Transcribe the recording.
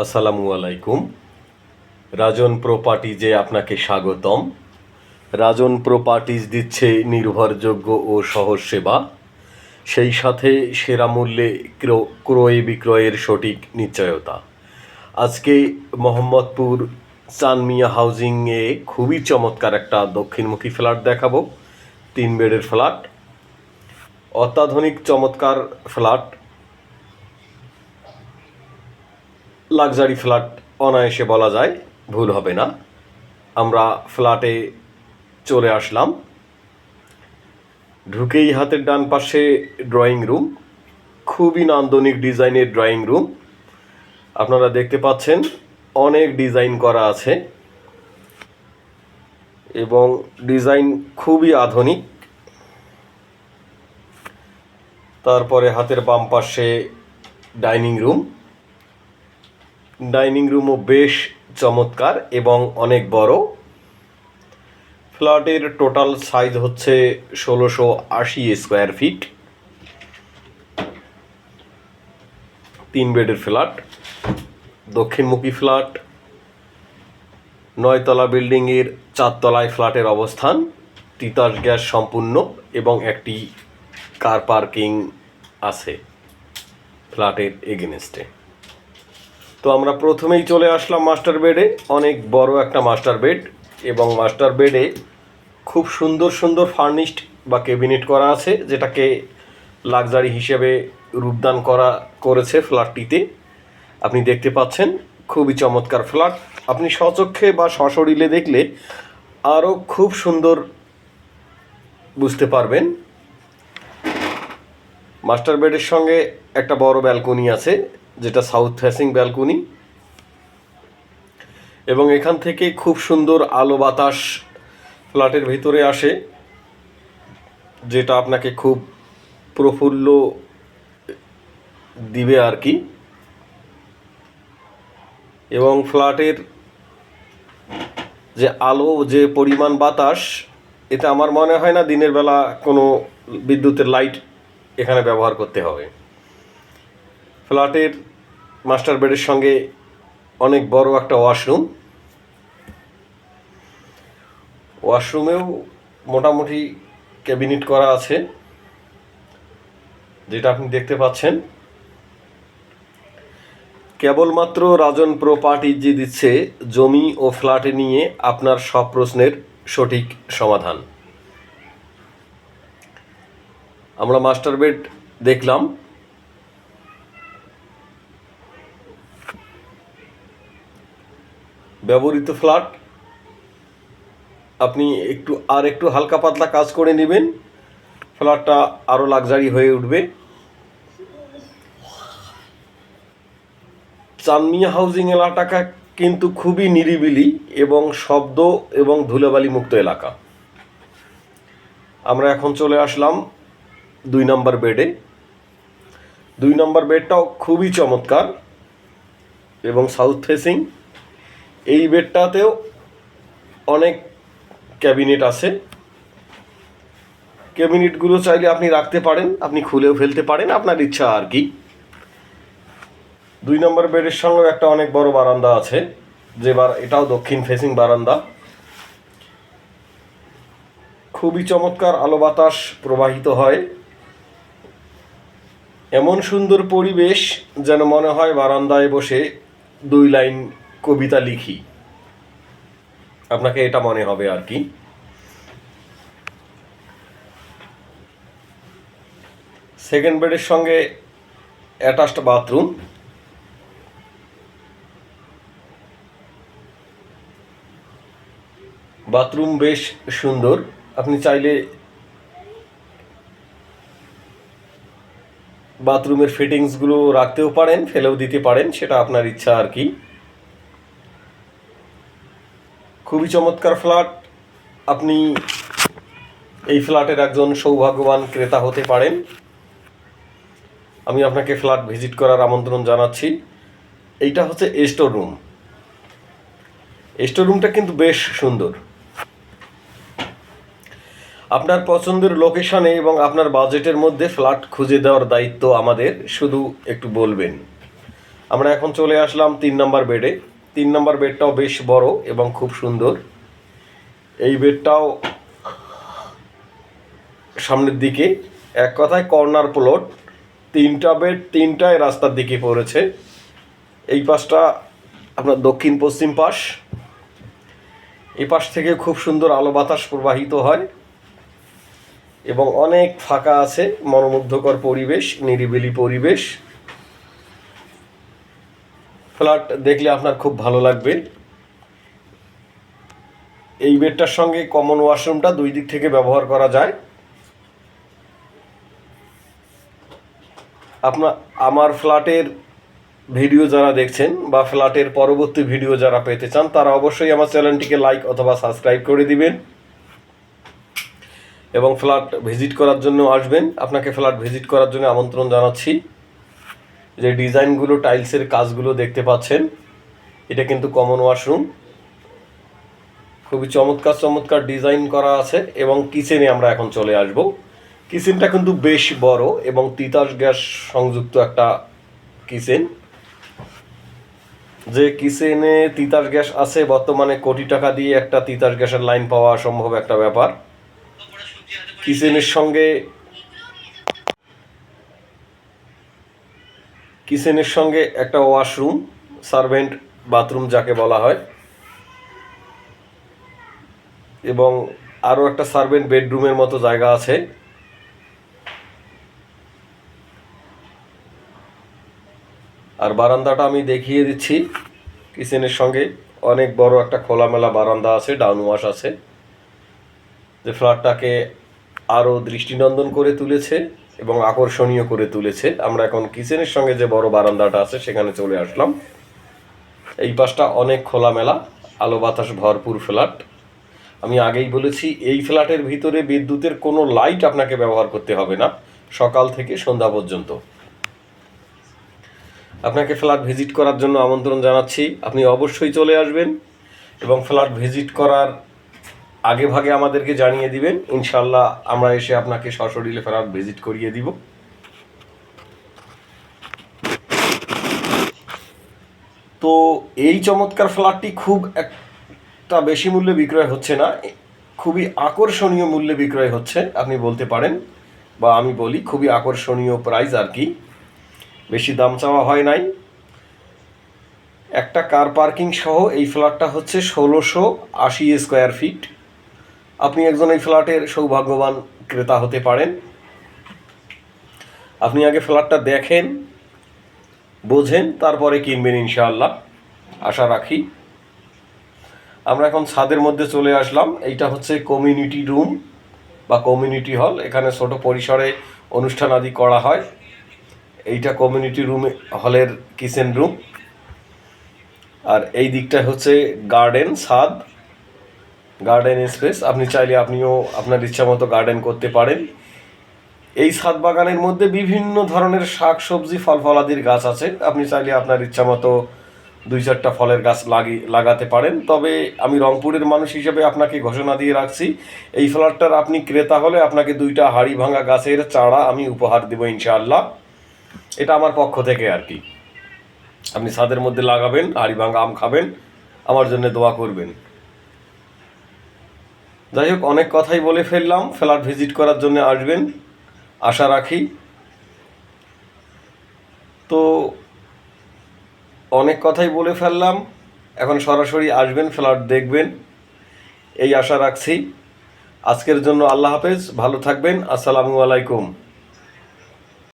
আসসালামু আলাইকুম। রাজন প্রপার্টিজে আপনাকে স্বাগতম। রাজন প্রপার্টিজ দিচ্ছে নির্ভরযোগ্য ও সহজ সেবা, সেই সাথে সেরা মূল্যে ক্রয় বিক্রয়ের সঠিক নিশ্চয়তা। আজকে মোহাম্মদপুর চানমিয়া হাউজিংয়ে খুবই চমৎকার একটা দক্ষিণমুখী ফ্ল্যাট দেখাবো। 3 বেডের ফ্ল্যাট, অত্যাধুনিক চমৎকার ফ্ল্যাট, লাক্সারি ফ্ল্যাট অনায়াসে বলা যায়, ভুল হবে না। আমরা ফ্ল্যাটে চলে আসলাম। ঢুকেই হাতের ডান পাশে ড্রয়িং রুম, খুবই নান্দনিক ডিজাইনের ড্রয়িং রুম। আপনারা দেখতে পাচ্ছেন অনেক ডিজাইন করা আছে এবং ডিজাইন খুবই আধুনিক। তারপরে হাতের বাম পাশে ডাইনিং রুম। ডাইনিং রুমও বেশ চমৎকার এবং অনেক বড়। ফ্ল্যাটের টোটাল সাইজ হচ্ছে 1680 স্কোয়ার ফিট। 3 বেডের ফ্ল্যাট, দক্ষিণমুখী ফ্ল্যাট, 9 তলা বিল্ডিংয়ের 4 তলায় ফ্ল্যাটের অবস্থান। তিতাস গ্যাস সম্পূর্ণ এবং একটি কার পার্কিং আছে ফ্ল্যাটের এগেনস্টে। তো আমরা প্রথমেই চলে আসলাম মাস্টার বেডে। অনেক বড় একটা মাস্টার বেড এবং মাস্টার বেডে খুব সুন্দর সুন্দর ফার্নিশড বা ক্যাবিনেট করা আছে, যেটাকে লাক্সারি হিসেবে রূপদান করেছে ফ্ল্যাটটিতে। আপনি দেখতে পাচ্ছেন খুবই চমৎকার ফ্ল্যাট। আপনি স্বচক্ষে বা সশরীরে দেখলে আরও খুব সুন্দর বুঝতে পারবেন। মাস্টার বেডের সঙ্গে একটা বড় ব্যালকনি আছে, যেটা সাউথ ফেসিং ব্যালকনি, এবং এখান থেকে খুব সুন্দর আলো বাতাস ফ্ল্যাটের ভিতরে আসে, যেটা আপনাকে খুব প্রফুল্ল দিবে আর কি। এবং ফ্ল্যাটের যে আলো, যে পরিমাণ বাতাস, এতে আমার মনে হয় না দিনের বেলা কোনো বিদ্যুতের লাইট এখানে ব্যবহার করতে হবে। ফ্ল্যাটের মাস্টার বেডের সঙ্গে অনেক বড় একটা ওয়াশরুম। ওয়াশরুমেও মোটামুটি ক্যাবিনেট করা আছে, যেটা আপনি দেখতে পাচ্ছেন। কেবলমাত্র রাজন প্রপার্টিজ দিচ্ছে জমি ও ফ্ল্যাটে নিয়ে আপনার সব প্রশ্নের সঠিক সমাধান। আমরা মাস্টার বেড দেখলাম। ব্যবহৃত ফ্ল্যাট, আপনি একটু হালকা পাতলা কাজ করে নেবেন, ফ্ল্যাটটা আরও লাক্সারি হয়ে উঠবে। চানমিয়া হাউজিং এলাকা কিন্তু খুবই নিরিবিলি এবং শব্দ এবং ধুলাবালি মুক্ত এলাকা। আমরা এখন চলে আসলাম 2 নম্বর বেডে। 2 নম্বর বেডটাও খুবই চমৎকার এবং সাউথ ফেসিং। এই বেডটাতেও অনেক ক্যাবিনেট আছে। ক্যাবিনেটগুলো চাইলে আপনি রাখতে পারেন, আপনি খুলেও ফেলতে পারেন, আপনার ইচ্ছা আর কি। 2 নম্বর বেডের সঙ্গে একটা অনেক বড় বারান্দা আছে, এটাও দক্ষিণ ফেসিং বারান্দা। খুবই চমৎকার আলো বাতাস প্রবাহিত হয়, এমন সুন্দর পরিবেশ যেন মনে হয় বারান্দায় বসে 2 লাইন কবিতা লিখি, আপনাকে এটা মনে হবে আর কি। সেকেন্ড বেডের সঙ্গে অ্যাটাচড বাথরুম। বাথরুম বেশ সুন্দর, আপনি চাইলে বাথরুমের ফিটিংসগুলো রাখতেও পারেন, ফেলেও দিতে পারেন, সেটা আপনার ইচ্ছা আর কি। খুবই চমৎকার ফ্ল্যাট। আপনি এই ফ্ল্যাটের একজন সৌভাগ্যবান ক্রেতা হতে পারেন। আমি আপনাকে ফ্ল্যাট ভিজিট করার আমন্ত্রণ জানাচ্ছি। এইটা হচ্ছে স্টোর রুম। স্টোর রুমটা কিন্তু বেশ সুন্দর। আপনার পছন্দের লোকেশনে এবং আপনার বাজেটের মধ্যে ফ্ল্যাট খুঁজে দেওয়ার দায়িত্ব আমাদের, শুধু একটু বলবেন। আমরা এখন চলে আসলাম 3 নম্বর বেডে। 3 নম্বর বেডটাও বেশ বড় এবং খুব সুন্দর। এই বেডটাও সামনের দিকে, এক কথায় কর্নার প্লট। 3টা বেড 3টায় রাস্তার দিকে পড়েছে। এই পাশটা আপনার দক্ষিণ পশ্চিম পাশ। এই পাশ থেকে খুব সুন্দর আলো বাতাস প্রবাহিত হয় এবং অনেক ফাঁকা আছে, মনোমুগ্ধকর পরিবেশ, নিরিবিলি পরিবেশ। ফ্ল্যাট দেখলে আপনার খুব ভালো লাগবে। এই বেডটার সঙ্গে কমন ওয়াশরুমটা 2 দিক থেকে ব্যবহার করা যায়। আমার ফ্ল্যাটের ভিডিও যারা দেখছেন বা ফ্ল্যাটের পরবর্তী ভিডিও যারা পেতে চান, তারা অবশ্যই আমার চ্যানেলটিকে লাইক অথবা সাবস্ক্রাইব করে দিবেন এবং ফ্ল্যাট ভিজিট করার জন্য আসবেন। আপনাকে ফ্ল্যাট ভিজিট করার জন্য আমন্ত্রণ জানাচ্ছি। যে ডিজাইনগুলো, টাইলসের কাজগুলো দেখতে পাচ্ছেন, এটা কিন্তু কমন ওয়াশরুম। খুবই চমৎকার চমৎকার ডিজাইন করা আছে। এবং কিচেনে আমরা এখন চলে আসব। কিচেনটা কিন্তু বেশ বড় এবং তিতাস গ্যাস সংযুক্ত একটা কিচেন। যে কিচেনে তিতাস গ্যাস আছে, বর্তমানে কোটি টাকা দিয়ে একটা তিতাস গ্যাসের লাইন পাওয়া সম্ভব একটা ব্যাপার। কিচেনের সঙ্গে একটা ওয়াশরুম, সার্ভেন্ট বাথরুম যাকে বলা হয়, এবং আরও একটা সার্ভেন্ট বেডরুমের মতো জায়গা আছে। আর বারান্দাটা আমি দেখিয়ে দিচ্ছি। কিচেনের সঙ্গে অনেক বড় একটা খোলামেলা বারান্দা আছে, ডাউন ওয়াশ আছে, যে ফ্ল্যাটটাকে আরও দৃষ্টিনন্দন করে তুলেছে এবং আকর্ষণীয় করে তুলেছে। আমরা এখন কিচেনের সঙ্গে যে বড় বারান্দাটা আছে সেখানে চলে আসলাম। এই পাশটা অনেক খোলামেলা, আলো বাতাস ভরপুর ফ্ল্যাট। আমি আগেই বলেছি, এই ফ্ল্যাটের ভিতরে বিদ্যুতের কোনো লাইট আপনাকে ব্যবহার করতে হবে না সকাল থেকে সন্ধ্যা পর্যন্ত। আপনাকে ফ্ল্যাট ভিজিট করার জন্য আমন্ত্রণ জানাচ্ছি। আপনি অবশ্যই চলে আসবেন এবং ফ্ল্যাট ভিজিট করার আগে ভাগে আমাদেরকে জানিয়ে দিবেন। ইনশাল্লাহ আমরা এসে আপনাকে সশরীরে ফ্ল্যাট ভিজিট করিয়ে দিব। তো এই চমৎকার ফ্ল্যাটটি খুব একটা বেশি মূল্যে বিক্রয় হচ্ছে না, খুবই আকর্ষণীয় মূল্যে বিক্রয় হচ্ছে আপনি বলতে পারেন, বা আমি বলি খুবই আকর্ষণীয় প্রাইস আর কি। বেশি দাম চাওয়া হয় নাই। একটা কার পার্কিং সহ এই ফ্ল্যাটটা হচ্ছে 1680 স্কোয়ার ফিট। আপনি একজন এই ফ্ল্যাটের সৌভাগ্যবান ক্রেতা হতে পারেন। আপনি আগে ফ্ল্যাটটা দেখেন, বোঝেন, তারপরে কিনবেন ইনশাআল্লাহ, আশা রাখি। আমরা এখন ছাদের মধ্যে চলে আসলাম। এইটা হচ্ছে কমিউনিটি রুম বা কমিউনিটি হল। এখানে ছোট পরিসরে অনুষ্ঠান আদি করা হয়। এইটা কমিউনিটি রুম, হলের কিচেন রুম। আর এই দিকটা হচ্ছে গার্ডেন, ছাদ, গার্ডেন স্পেস। আপনি চাইলে আপনিও আপনার ইচ্ছা মতো গার্ডেন করতে পারেন। এই ছাদ বাগানের মধ্যে বিভিন্ন ধরনের শাক সবজি, ফল ফলাদির গাছ আছে। আপনি চাইলে আপনার ইচ্ছা মতো 2-4টা ফলের গাছ লাগাতে পারেন। তবে আমি রংপুরের মানুষ হিসেবে আপনাকে ঘোষণা দিয়ে রাখছি, এই ফ্ল্যাটটার আপনি ক্রেতা হলে আপনাকে 2টা হাড়ি ভাঙা গাছের চারা আমি উপহার দেবো ইনশাআল্লাহ। এটা আমার পক্ষ থেকে আর কি। আপনি ছাদের মধ্যে লাগাবেন, হাড়ি ভাঙা আম খাবেন, আমার জন্য দোয়া করবেন। যাই হোক, অনেক কথাই বলে ফেললাম। ফ্ল্যাট ভিজিট করার জন্য আসবেন, আশা রাখি। তো অনেক কথাই বলে ফেললাম, এখন সরাসরি আসবেন, ফ্ল্যাট দেখবেন, এই আশা রাখছি। আজকের জন্য আল্লাহ হাফেজ, ভালো থাকবেন। আসসালামু আলাইকুম।